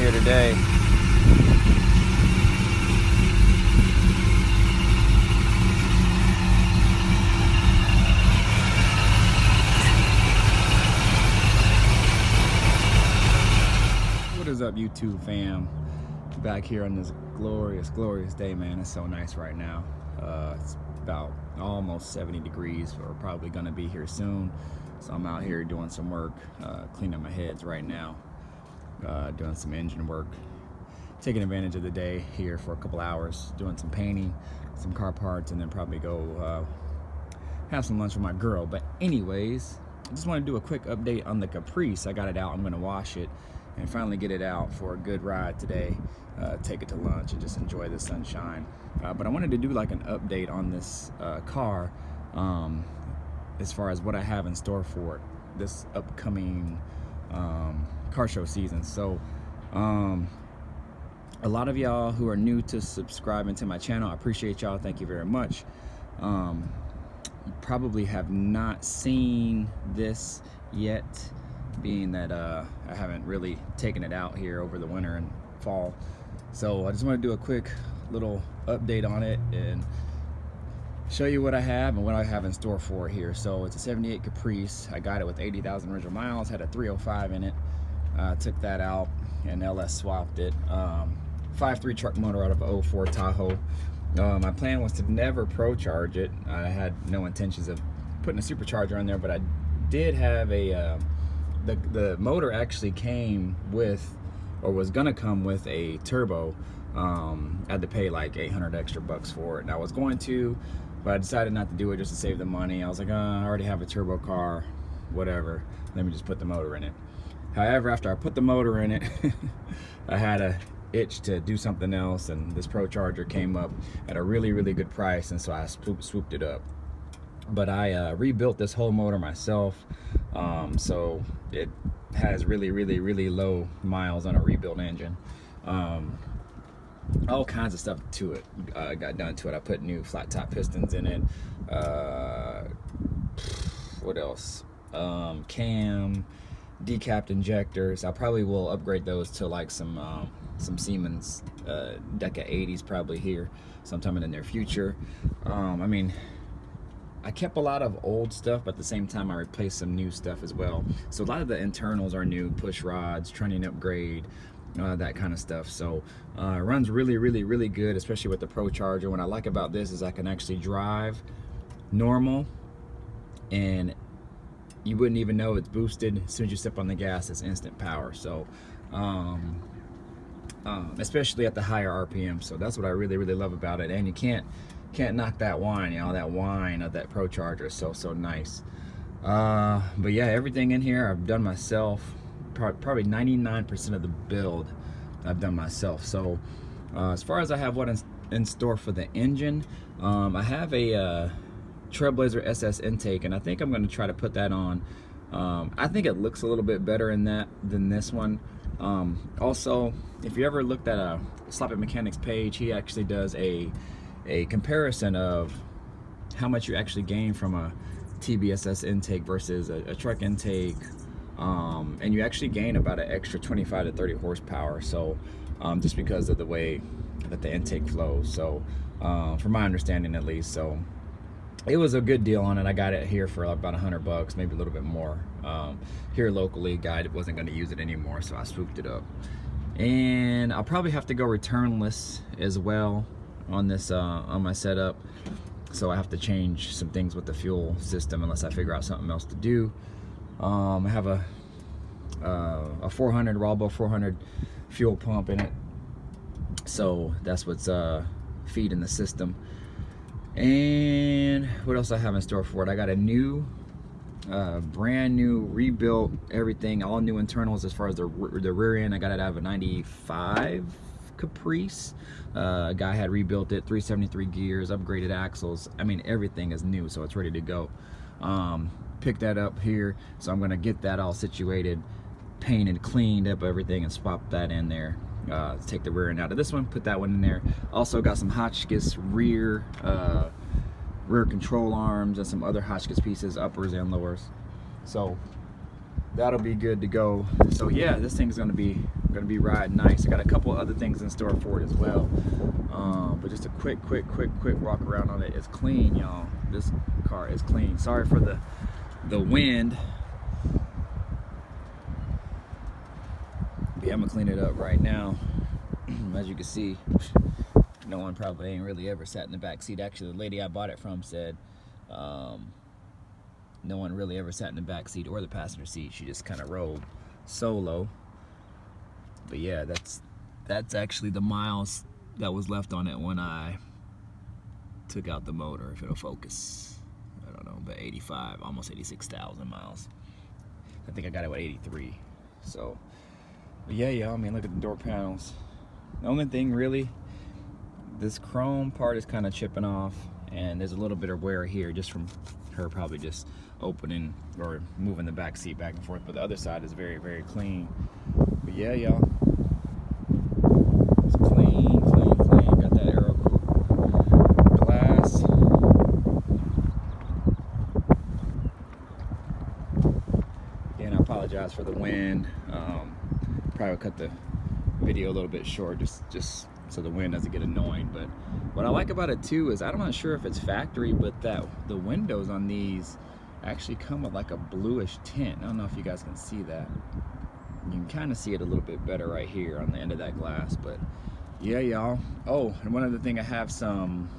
here today. What is up, YouTube fam? Back here on this glorious day, man. It's so nice right now. It's about almost 70 degrees. We're probably gonna be here soon. So I'm out here doing some work, cleaning my heads right now, doing some engine work, taking advantage of the day here for a couple hours, doing some painting, some car parts, and then probably go have some lunch with my girl. But anyways, I just want to do a quick update on the Caprice. I got it out. I'm gonna wash it and finally get it out for a good ride today. Take it to lunch and just enjoy the sunshine. But I wanted to do like an update on this car, as far as what I have in store for it this upcoming car show season. So a lot of y'all who are new to subscribing to my channel, I appreciate y'all. Thank you very much. You probably have not seen this yet, being that I haven't really taken it out here over the winter and fall. So I just want to do a quick little update on it and show you what I have and what I have in store for it here. So it's a 78 Caprice. I got it with 80,000 original miles, had a 305 in it. Took that out and LS swapped it. 5.3 truck motor out of a 04 Tahoe. My plan was to never Procharge it. I had no intentions of putting a Supercharger on there, but I did have a the motor actually came with, or was gonna come with, a turbo. I had to pay like 800 extra bucks for it, and I was going to, but I decided not to do it just to save the money. I was like, I already have a turbo car, whatever, let me just put the motor in it. However, after I put the motor in it, I had a itch to do something else, and this Procharger came up at a really good price, and so I swooped it up. But I rebuilt this whole motor myself, so it has really low miles on a rebuilt engine. All kinds of stuff to it got done to it. I put new flat top pistons in it. What else? Cam, decapped injectors. I probably will upgrade those to like some Siemens Deca 80s probably here sometime in the near future. I mean, I kept a lot of old stuff, but at the same time I replaced some new stuff as well. So a lot of the internals are new, push rods, trunnion upgrade, that kind of stuff. So it runs really good, especially with the Procharger. What I like about this is I can actually drive normal and you wouldn't even know it's boosted. As soon as you step on the gas, it's instant power. So especially at the higher RPM. So that's what I really love about it. And you can't knock that whine, you know, that whine of that Procharger is so nice. But yeah, everything in here I've done myself. Probably 99% of the build I've done myself. So as far as I have what in store for the engine, I have a Trailblazer SS intake, and I think I'm going to try to put that on. I think it looks a little bit better in that than this one. Also, if you ever looked at a Sloppy Mechanics page, he actually does a comparison of how much you actually gain from a TBSS intake versus a truck intake, and you actually gain about an extra 25 to 30 horsepower. So just because of the way that the intake flows. So from my understanding at least, so it was a good deal on it. I got it here for about 100 bucks, maybe a little bit more. Here locally, guy wasn't going to use it anymore, so I swooped it up. And I'll probably have to go returnless as well on this on my setup. So I have to change some things with the fuel system unless I figure out something else to do. I have a 400 Ralbo 400 fuel pump in it, so that's what's feeding the system. And what else I have in store for it? I got a new brand new rebuilt everything, all new internals as far as the rear end. I got it out of a 95 Caprice. Guy had rebuilt it, 373 gears, upgraded axles. I mean, everything is new, so it's ready to go. Picked that up here, so I'm gonna get that all situated, painted, cleaned up everything, and swap that in there. Take the rear end out of this one, put that one in there. Also got some Hotchkiss rear control arms and some other Hotchkiss pieces, uppers and lowers. So that'll be good to go. So yeah, this thing's gonna be riding nice. I got a couple other things in store for it as well, but just a quick walk around on it. It's clean, y'all. This car is clean. Sorry for the wind. But yeah, I'm gonna clean it up right now. As you can see, no one probably ain't really ever sat in the back seat. Actually, the lady I bought it from said no one really ever sat in the back seat or the passenger seat. She just kind of rode solo. But yeah, that's actually the miles that was left on it when I took out the motor. If it'll focus, I don't know, but 85, almost 86,000 miles. I think I got it with 83. So, but yeah, y'all. I mean, look at the door panels. The only thing really, this chrome part is kind of chipping off, and there's a little bit of wear here just from her probably just opening or moving the back seat back and forth. But the other side is very clean. But yeah, y'all, it's clean. Got that Aerocoupe glass. Again, I apologize for the wind. Probably cut the video a little bit short just so the wind doesn't get annoying. But what I like about it too is I'm not sure if it's factory, but that the windows on these actually come with like a bluish tint. I don't know if you guys can see that. You can kind of see it a little bit better right here on the end of that glass. But yeah, y'all. Oh, and one other thing, I have some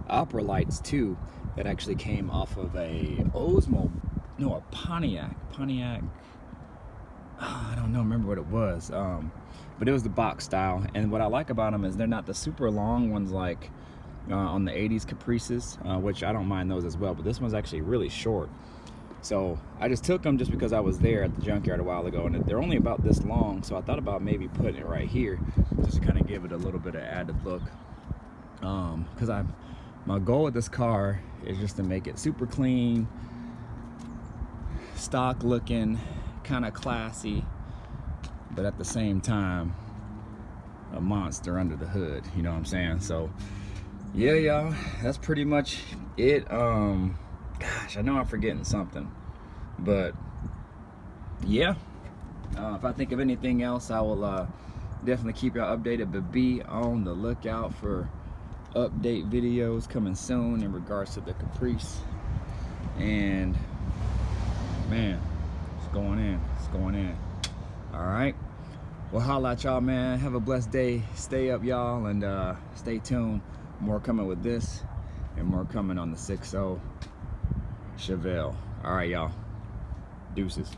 opera lights too that actually came off of a Pontiac. I don't know, remember what it was, but it was the box style. And what I like about them is they're not the super long ones like on the 80s Caprices, which I don't mind those as well, but this one's actually really short. So I just took them just because I was there at the junkyard a while ago, and they're only about this long, so I thought about maybe putting it right here just to kind of give it a little bit of added look, because my goal with this car is just to make it super clean, stock looking, kind of classy, but at the same time a monster under the hood, you know what I'm saying? So yeah, y'all, that's pretty much it. Gosh, I know I'm forgetting something, but yeah, if I think of anything else, I will definitely keep y'all updated. But be on the lookout for update videos coming soon in regards to the Caprice. And man, it's going in. All right, well, holla at y'all, man. Have a blessed day. Stay up, y'all, and stay tuned. More coming with this and more coming on the 6.0 Chevelle. All right, y'all, deuces.